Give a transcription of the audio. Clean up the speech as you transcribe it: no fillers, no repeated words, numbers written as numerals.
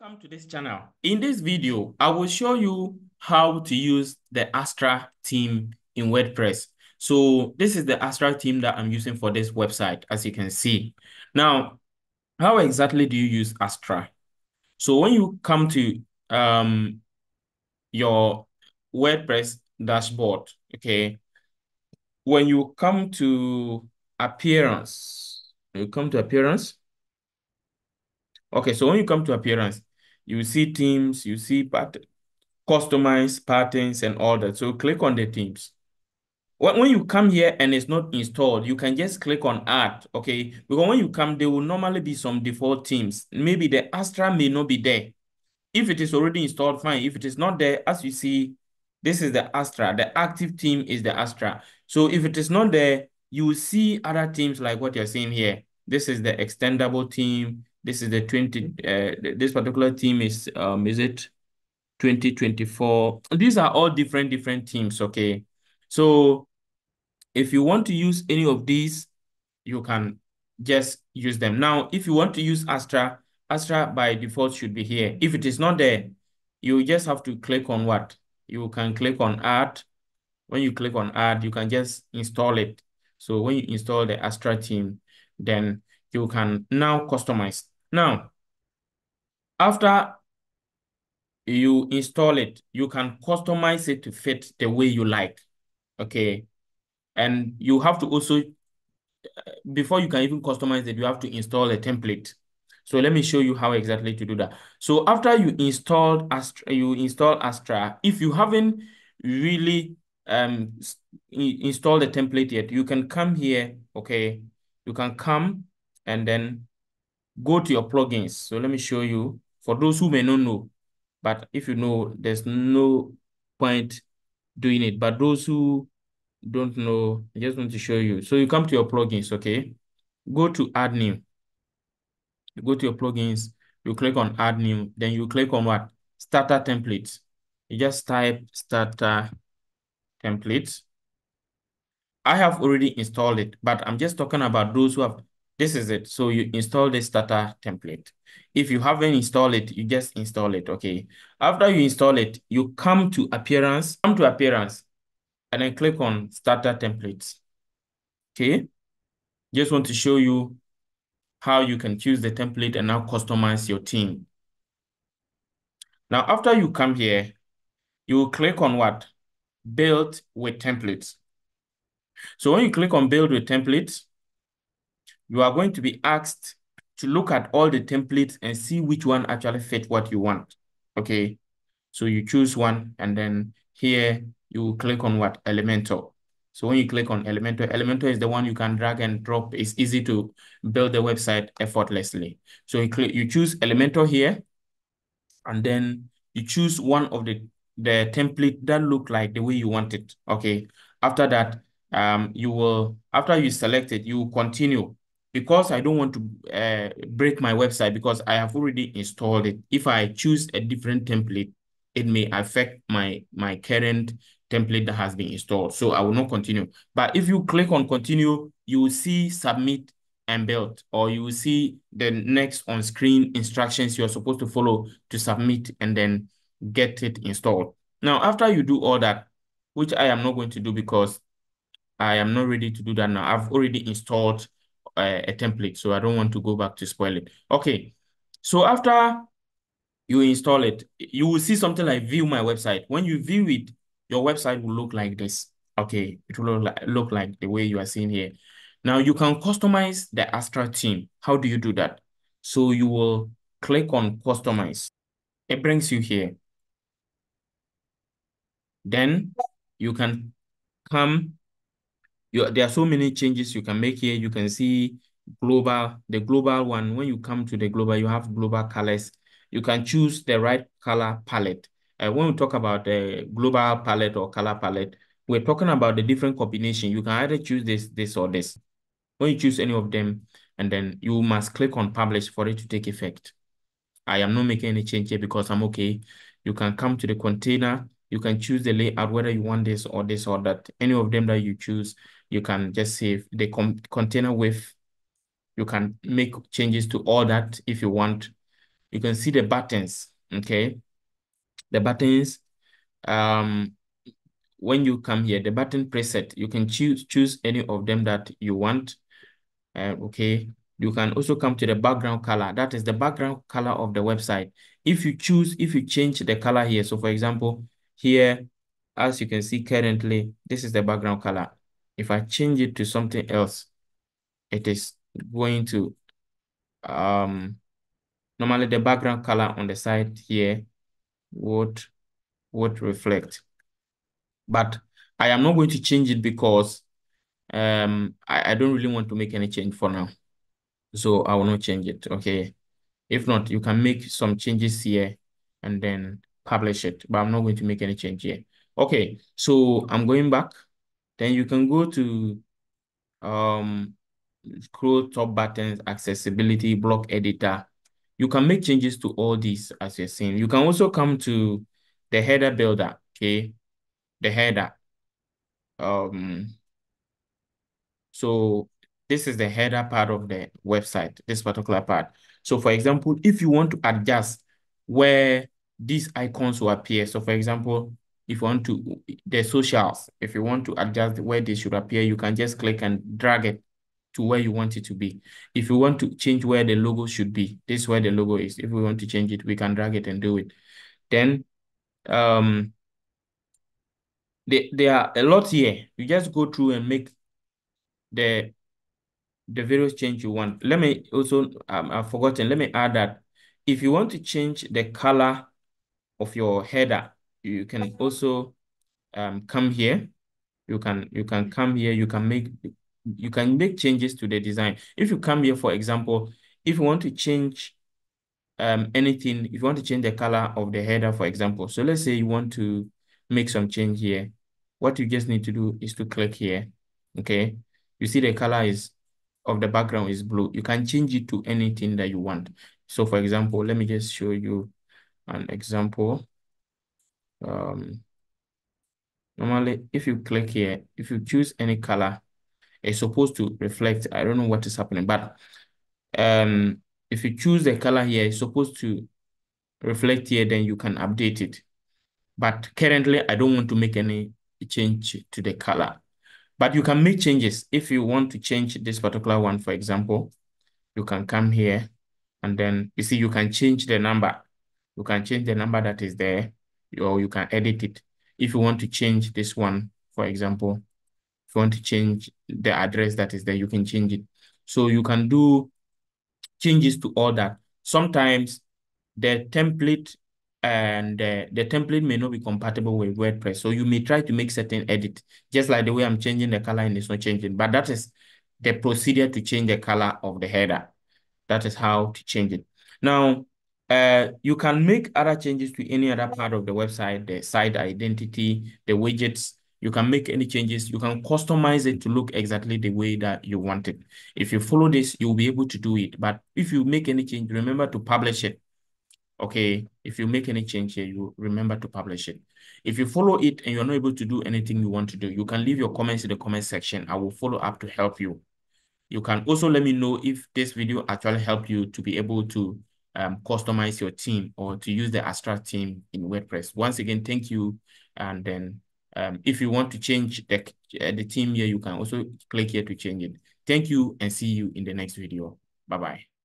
Welcome to this channel. In this video, I will show you how to use the Astra theme in WordPress. So this is the Astra theme that I'm using for this website, as you can see. Now, how exactly do you use Astra? So when you come to your WordPress dashboard, okay, when you come to appearance, okay, so when you come to appearance, you see themes, you see customize patterns and all that. So click on the themes. When you come here and it's not installed, you can just click on add, okay? Because when you come, there will normally be some default themes. Maybe the Astra may not be there. If it is already installed, fine. If it is not there, as you see, this is the Astra. The active theme is the Astra. So if it is not there, you will see other themes like what you're seeing here. This is the extendable theme. This is the 20, this particular theme is it 2024. These are all different themes, okay? So if you want to use any of these, you can just use them. Now, if you want to use Astra, Astra by default should be here. If it is not there, you just have to click on what? You can click on add. When you click on add, you can just install it. So when you install the Astra theme, then you can now customize. Now, after you install it, you can customize it to fit the way you like. Okay. And you have to also, before you can even customize it, you have to install a template. So let me show you how exactly to do that. So after you install Astra, if you haven't really installed the template yet, you can come here, okay? You can come and then go to your plugins. So let me show you, for those who may not know, but if you know, there's no point doing it. But those who don't know, I just want to show you. So you come to your plugins, okay? Go to add new. You go to your plugins, you click on add new, then you click on what? Starter templates. You just type starter templates. I have already installed it, but I'm just talking about those who have, this is it. So you install the starter template. If you haven't installed it, you just install it, okay? After you install it, you come to appearance, and then click on starter templates, okay? Just want to show you how you can choose the template and now customize your theme. Now, after you come here, you will click on what? Build with templates. So when you click on build with templates, you are going to be asked to look at all the templates and see which one actually fit what you want. Okay. So you choose one, and then here you click on what? Elementor. So when you click on Elementor, Elementor is the one you can drag and drop. It's easy to build the website effortlessly. So you choose Elementor here, and then you choose one of the template that look like the way you want it. Okay. After that, after you select it, you continue. Because I don't want to break my website because I have already installed it. If I choose a different template, it may affect my current template that has been installed. So I will not continue. But if you click on continue, you will see submit and build, or you will see the next on-screen instructions you're supposed to follow to submit and then get it installed. Now, after you do all that, which I am not going to do because I am not ready to do that now. I've already installed a template, so I don't want to go back to spoil it. Okay, so after you install it, you will see something like view my website. When you view it, your website will look like this. Okay, it will look like the way you are seeing here. Now you can customize the Astra theme. How do you do that? So you will click on customize. It brings you here. Then you can come. There are so many changes you can make here. You can see the global one. When you come to the global, you have global colors. You can choose the right color palette. When we talk about the global palette or color palette, we're talking about the different combination. You can either choose this, or this. When you choose any of them, and then you must click on publish for it to take effect. I am not making any change here because I'm okay. You can come to the container. You can choose the layout, whether you want this or that. Any of them that you choose, you can just save the container width. You can make changes to all that if you want. You can see the buttons, okay? The buttons, when you come here, the button preset, you can choose any of them that you want, okay? You can also come to the background color. That is the background color of the website. If you change the color here, so for example, here, as you can see currently, this is the background color. If I change it to something else, it is going to, normally the background color on the side here would reflect. But I am not going to change it because I don't really want to make any change for now. So I will not change it, okay? If not, you can make some changes here and then publish it, but I'm not going to make any change here. Okay, so I'm going back. Then you can go to scroll top buttons, accessibility, block editor. You can make changes to all these as you're seeing. You can also come to the header builder, okay? The header. So this is the header part of the website, this particular part. So for example, if you want to adjust where these icons will appear, so for example, if you want to, the socials, if you want to adjust where they should appear, you can just click and drag it to where you want it to be. If you want to change where the logo should be, this is where the logo is. If we want to change it, we can drag it and do it. Then there are a lot here. You just go through and make the various change you want. Let me also, I've forgotten, let me add that if you want to change the color of your header, you can also come here. You can come here, you can make changes to the design. If you come here, for example, if you want to change anything, if you want to change the color of the header, for example, so let's say you want to make some change here, what you just need to do is to click here, okay? You see the color is of the background is blue. You can change it to anything that you want. So for example, let me just show you an example. Normally, if you click here, if you choose any color, it's supposed to reflect. I don't know what is happening, but if you choose the color here, it's supposed to reflect here, then you can update it. But currently, I don't want to make any change to the color. But you can make changes. If you want to change this particular one, for example, you can come here and then you see you can change the number. You can change the number that is there, or you can edit it. If you want to change this one, for example, if you want to change the address that is there, you can change it. So you can do changes to all that. Sometimes the template the template may not be compatible with WordPress. So you may try to make certain edit, just like the way I'm changing the color and it's not changing. But that is the procedure to change the color of the header. That is how to change it. Now, you can make other changes to any other part of the website, the site identity, the widgets. You can make any changes. You can customize it to look exactly the way that you want it. If you follow this, you'll be able to do it. But if you make any change, remember to publish it. Okay, if you make any change here, you remember to publish it. If you follow it and you're not able to do anything you want to do, you can leave your comments in the comment section. I will follow up to help you. You can also let me know if this video actually helped you to be able to customize your theme or to use the Astra theme in WordPress. Once again, thank you. And then if you want to change the theme here, you can also click here to change it. Thank you and see you in the next video. Bye-bye.